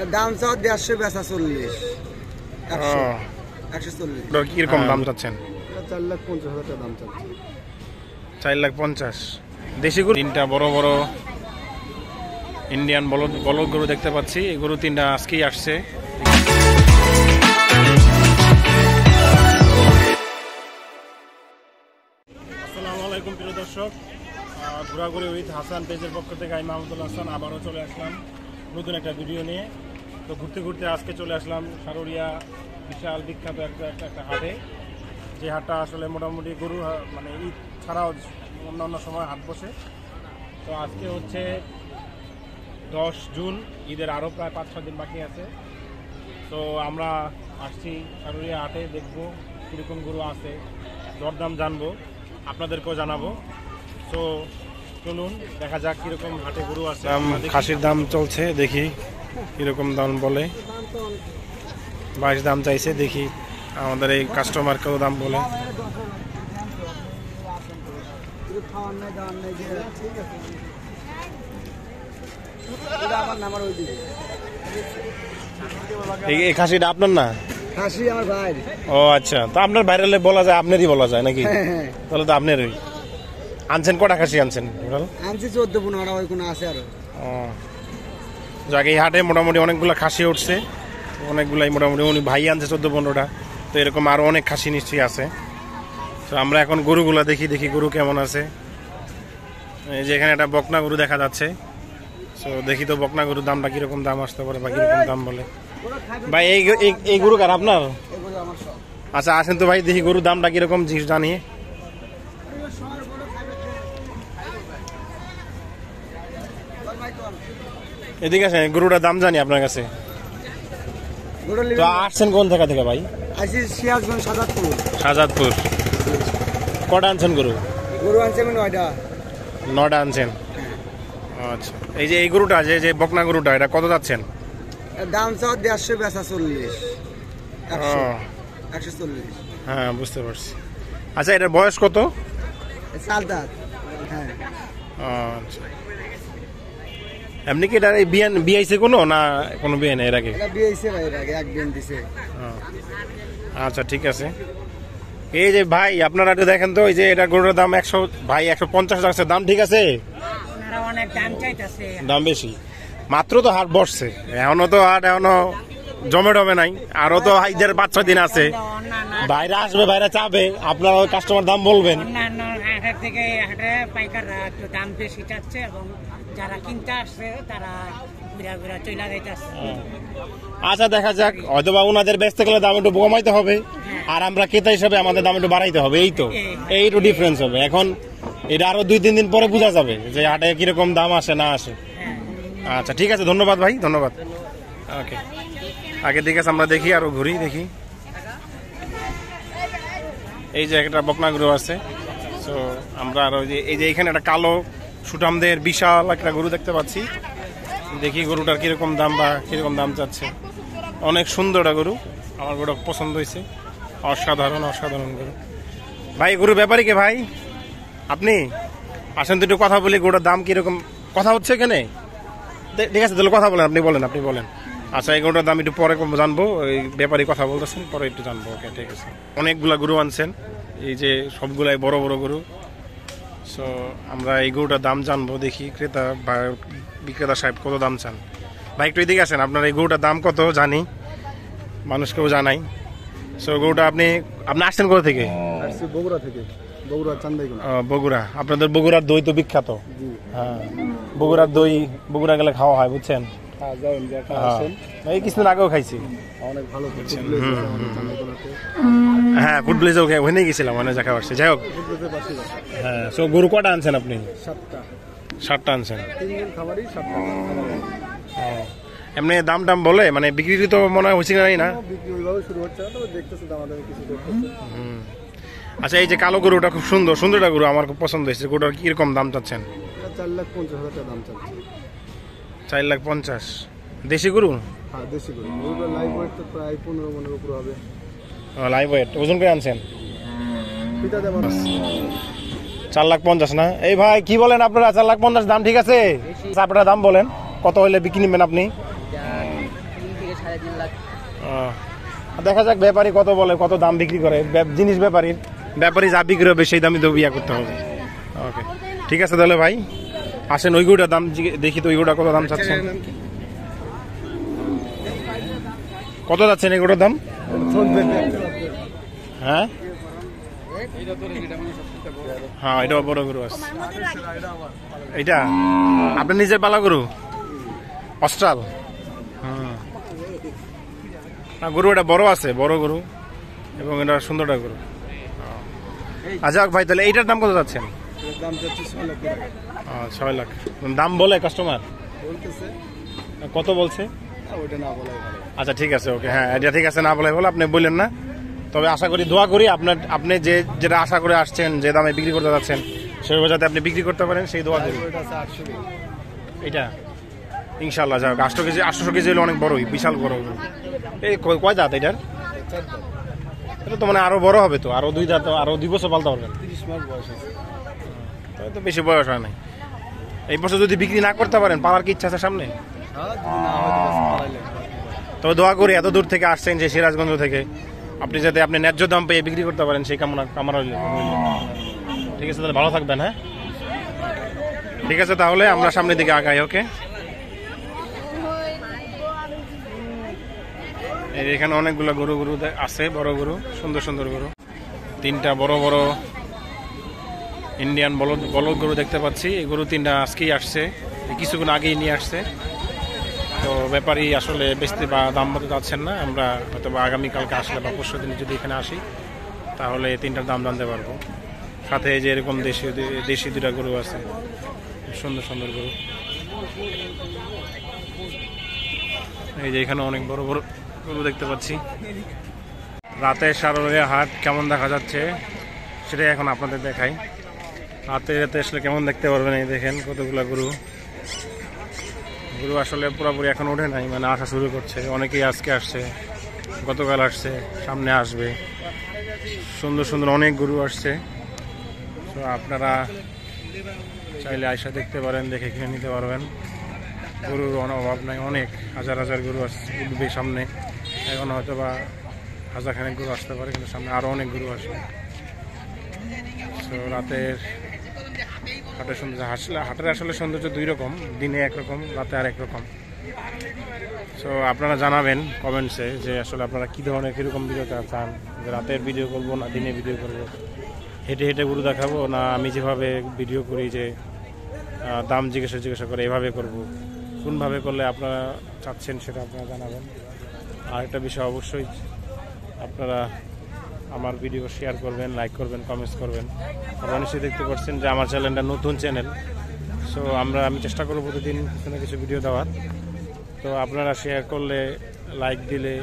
দাম চাও 150, বেচা 40, 140। কিরকম দাম চাচ্ছেন? 4,50,000 টাকা দাম চাচ্ছি। 4,50,000। দেশি গরু তিনটা বড় বড় ইন্ডিয়ান বলদ গরু দেখতে পাচ্ছি। এই গরু তিনটা আজকেই আসছে। আসসালামু আলাইকুম প্রিয় দর্শক, ঘোরাঘুরি উইথ হাসান পেজের পক্ষ থেকে আমি মাহমুদুল হাসান আবারও চলে আসলাম নতুন একটা ভিডিও নিয়ে। তো ঘুরতে ঘুরতে আজকে চলে আসলাম সারুরিয়া বিশাল বিখ্যাত একটা হাটে, যে হাটটা আসলে মোটামুটি গরু মানে ঈদ ছাড়াও অন্যান্য সময় হাট বসে। তো আজকে হচ্ছে 10 জুন, ঈদের আরও প্রায় 5-6 দিন বাকি আছে। তো আমরা আসছি সারুরিয়া হাটে, দেখবো কীরকম গরু আছে, দরদাম জানবো, আপনাদেরকেও জানাবো। তো চলুন দেখা যাক কীরকম হাটে গরু আছে। খাসির দাম চলছে, দেখি কীরকম দাম বলে। 22 দাম চাইছে, দেখি আমাদের এই কাস্টমার কেউ দাম বলে। এই খাসিটা আপনার না? খাসি আমার ভাই। ও আচ্ছা, তো আপনার বাইরে বলা যায়, আপনারই বলা যায় নাকি? তাহলে তো আপনারই। আনছেন কটা খাসি আনছেন? আনছি 14-15 ওই কোনো আছে আরো। ও যাক, এই হাটে মোটামুটি অনেকগুলো খাসি উঠছে, অনেকগুলাই মোটামুটি উনি ভাই আনছে 14-15টা। তো এরকম আরো অনেক খাসি নিশ্চয়ই আছে। তো আমরা এখন গরুগুলা দেখি গরু কেমন আছে। এই যে এখানে একটা বকনা গরু দেখা যাচ্ছে। তো দেখি তো বকনা গরুর দামটা কিরকম দাম আসতে পারে বা কিরকম দাম বলে। ভাই এই গরু কার আপনার? আচ্ছা আসেন তো ভাই, দেখি গরুর দামটা কিরকম জানিয়ে। এদিকে আসেন, গরুটার দাম জানি আপনার কাছে। তো আসছেন কোন জায়গা থেকে ভাই? সিরাজগঞ্জ, শাহজাদপুর। কটা আনছেন গরু? গরু আনছে আমি 9টা আনছেন। আচ্ছা, এই যে এই গরুটা যে বকনা গরুটা, এটা কত যাচ্ছেন? দাম চাও 150, বেচা 40, 140। হ্যাঁ বুঝতে পারছি। আচ্ছা, এটার বয়স কত? 4 দাঁত। হ্যাঁ আচ্ছা, এমনি কি এটা বিয়াইছে কোনো না কোনো বিয়ে নেই এর আগে? বিয়াইছে ভাই, এর আগে এক বিয়ান দিছে। আচ্ছা ঠিক আছে। এই যে ভাই আপনারা একটু দেখেন তো, এই যে এটা গরুর দাম 100, ভাই 150 আছে দাম, ঠিক আছে? অনেক দাম চাইতেছে, দাম বেশি। মাত্র তো হাট বসছে, এখনো তো হাট এখনো জমে নাই, আরো তো ঈদের 5-6 দিন আছে। বাইরে আসবে, বাইরে চাবে, আপনারা ওই কাস্টমার দাম বলবেন। অন্যান্য হাটের থেকে হাটে পাইকাররা একটু দাম বেশি চাচ্ছে এবং যারা কিনতে আসছে তারা ঘুরা চলে যাইতেছে। আচ্ছা দেখা যাক, হয়তো বা ওনাদের বেচতে গেলে দাম একটু কমাইতে হবে, আর আমরা ক্রেতা হিসাবে আমাদের দাম একটু বাড়াইতে হবে। এই একটু ডিফারেন্স হবে। এখন এটা আরো 2-3 দিন পরে বোঝা যাবে যে হাটে কিরকম দাম আসে না আসে। আচ্ছা ঠিক আছে, ধন্যবাদ ভাই, ধন্যবাদ। ওকে, আগে ঠিক আছে, আমরা দেখি আরো ঘুরি, দেখি। এই যে একটা বকনা গরু আছে। তো আমরা আরো এই যে এখানে একটা কালো সুঠামদের বিশাল একটা গরু দেখতে পাচ্ছি। দেখি গরুটার কিরকম দাম বা কিরকম দাম চাচ্ছে। অনেক সুন্দর একটা গরু, আমার গরুটা পছন্দ হয়েছে। অসাধারণ গরু। ভাই গরুর ব্যাপারী কে ভাই? আপনি আসেন তো, একটু কথা বলি। গরুটার দাম কিরকম কথা হচ্ছে এখানে? ঠিক আছে তাহলে কথা বলেন, আপনি বলেন। আচ্ছা, এই গরুটার দাম একটু পরে জানবো, ওই ব্যাপারী কথা বলতেছেন, পরে একটু জানবো। ওকে ঠিক আছে। অনেকগুলা গরু আনছেন, এই যে সবগুলাই বড় বড় গরু। সো আমরা এই গরুটার দাম জানবো, দেখি ক্রেতা বা বিক্রেতা সাহেব কত দাম চান। ভাই একটু এদিকে আসেন, আপনার এই গরুটার দাম কত জানি, মানুষকেও জানাই। সো গরুটা আপনি আসছেন কোথা থেকে? বগুড়া থেকে। বগুড়া। আপনাদের বগুড়ার দই তো বিখ্যাত। হ্যাঁ, বগুড়ার দই বগুড়া গেলে খাওয়া হয়, বুঝছেন? এই কিছুদিন আগেও খাইছি, অনেক ভালো। হ্যাঁ ফুড প্লেসে ওখানে গেছিলাম, অনেক জায়গা আসছে। যাই হোক, হ্যাঁ। সো গরু কটা আনছেন আপনি? 7টা আনছেন। এমনি দাম বলে, মানে বিক্রি তো মনে হয় হয়েছে না? আচ্ছা, এই যে কালো গরুটা খুব সুন্দর গরু, আমার খুব পছন্দ হয়েছে। গরুটার কিরকম দাম চাচ্ছেন? 4,50,000 টাকা দাম চাচ্ছি। 4,50,000। দেশি গরু? হ্যাঁ দেশি গরু। গরুটার লাইভ ওয়েট তো প্রায় 15 মনের উপর হবে। লাইভ ওয়েট ওজন করে আনছেন? 4,50,000 না? এই ভাই কি বলেন আপনারা? 4,50,000 দাম ঠিক আছে? আপনারা দাম বলেন, কত হইলে বিক্রি নেবেন আপনি? থেকে 3.5 লাখ। দেখা যাক ব্যাপারী কত বলে, কত দাম বিক্রি করে। জিনিস ব্যাপারী যা বিক্রি হবে সেই দামই তো বিয়া করতে হবে। ওকে, ঠিক আছে তাহলে ভাই আসেন, ওই গরুটার দাম দেখি তো, ওই গরুটা কত দাম চাচ্ছেন, কত যাচ্ছেন এই গরুটার দাম? হ্যাঁ হ্যাঁ, এটা বড় গরু আছে। এটা আপনার নিজের পালা গরু অস্ট্রাল? না, গরু এটা বড় আছে, বড় গরু, এবং এটা সুন্দরটা গরু। আচ্ছা ভাই, তাহলে এইটার দাম কত যাচ্ছেন? দাম যাচ্ছে 6 লাখ টাকা। 6 লাখ দাম বলে কাস্টমার? বলতেছে কত বলছে? ওইটা না বলাই ভালো। আচ্ছা ঠিক আছে, ওকে, হ্যাঁ এটা ঠিক আছে, না বলে বলে আপনি বললেন না। তবে আশা করি, দোয়া করি আপনি যেটা আশা করে আসছেন, যে দামে বিক্রি করতে যাচ্ছেন, সেভাবে যাতে আপনি বিক্রি করতে পারেন, সেই দোয়া করি। ওইটা আছে 800 টাকা। এটা ইনশাল্লাহ যাক, 800 কেজি হলে অনেক বড়ই, বিশাল বড়। এই কয় দাঁত এটার? এটা তো মানে আরো বড় হবে তো, আরো 2 দাঁত, আরো 2 বছর পালতে পারবেন। 30 মাস বয়স আছে। তাই তো বেশি বয়স হয় নাই। এই বছর যদি বিক্রি না করতে পারেন, পালার কি ইচ্ছা আছে সামনে? হ্যাঁ, যদি না হয় তো বাস পালাইলে। তবে দোয়া করি, এত দূর থেকে আসছেন যে সিরাজগঞ্জ থেকে, আপনি যাতে আপনি ন্যায্য দাম পেয়ে বিক্রি করতে পারেন, সেই কামনা রইল। ঠিক আছে, তাহলে ভালো থাকবেন। হ্যাঁ ঠিক আছে, তাহলে আমরা সামনের দিকে আগাই। ওকে, এখানে অনেকগুলো গরু আছে, বড় গরু, সুন্দর সুন্দর গরু। 3টা বড় বড় ইন্ডিয়ান বলদ গরু দেখতে পাচ্ছি। এই গরু 3টা আজকেই আসছে, কিছুক্ষণ আগেই নিয়ে আসছে। তো ব্যাপারী আসলে বেচতে বা দাম মতো যাচ্ছেন না। আমরা হয়তো বা আগামীকালকে আসলে বা পরশু দিন যদি এখানে আসি, তাহলে 3টার দাম জানতে পারবো। সাথে যে এরকম দেশি 2টা গরু আছে, সুন্দর সুন্দর গরু। এই যে এখানে অনেক বড় বড় গরু দেখতে পাচ্ছি। রাতে সারোরিয়া হাট কেমন দেখা যাচ্ছে সেটাই এখন আপনাদের দেখাই। রাতে আসলে কেমন দেখতে পারবেন, এই দেখেন কতগুলো গরু আসলে পুরোপুরি এখন ওঠে নাই, মানে আসা শুরু করছে। অনেকেই আজকে আসছে, গতকাল আসছে, সামনে আসবে। সুন্দর সুন্দর অনেক গরু আসছে। তো আপনারা চাইলে আয়সা দেখতে পারেন, দেখে কিনে নিতে পারবেন। গরুর অভাব নাই, অনেক হাজার হাজার গরু উঠবে সামনে। এখন হয়তো বা 1000 গরু আসতে পারে, কিন্তু সামনে আরও অনেক গরু আসবে। তো রাতের হাটের সৌন্দর্য, হাটের আসলে সৌন্দর্য 2 রকম, দিনে একরকম, রাতে আর একরকম। সো আপনারা জানাবেন কমেন্টসে যে আসলে আপনারা কী ধরনের কীরকম ভিডিও চান, যে রাতের ভিডিও করবো না দিনে ভিডিও করবো, হেঁটে হেঁটে গরু দেখাবো, না আমি যেভাবে ভিডিও করি যে দাম জিজ্ঞাসা করে এভাবে করব, কোনভাবে করলে আপনারা চাচ্ছেন সেটা আপনারা জানাবেন। আর একটা বিষয়, অবশ্যই আপনারা আমার ভিডিও শেয়ার করবেন, লাইক করবেন, কমেন্টস করবেন। আপনারা নিশ্চয়ই দেখতে পাচ্ছেন যে আমার চ্যানেলটা নতুন চ্যানেল। সো আমি চেষ্টা করব প্রতিদিন কিছু না কিছু ভিডিও দেওয়ার। তো আপনারা শেয়ার করলে, লাইক দিলে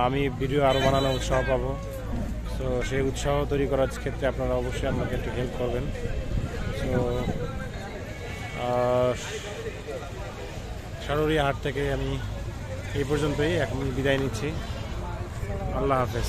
আমি ভিডিও আরও বানানোর উৎসাহ পাবো। তো সেই উৎসাহ তৈরি করার ক্ষেত্রে আপনারা অবশ্যই আমাকে একটু হেল্প করবেন। তো সারোরিয়া হাট থেকে আমি এই পর্যন্তই এখন বিদায় নিচ্ছি। আল্লাহ হাফেজ।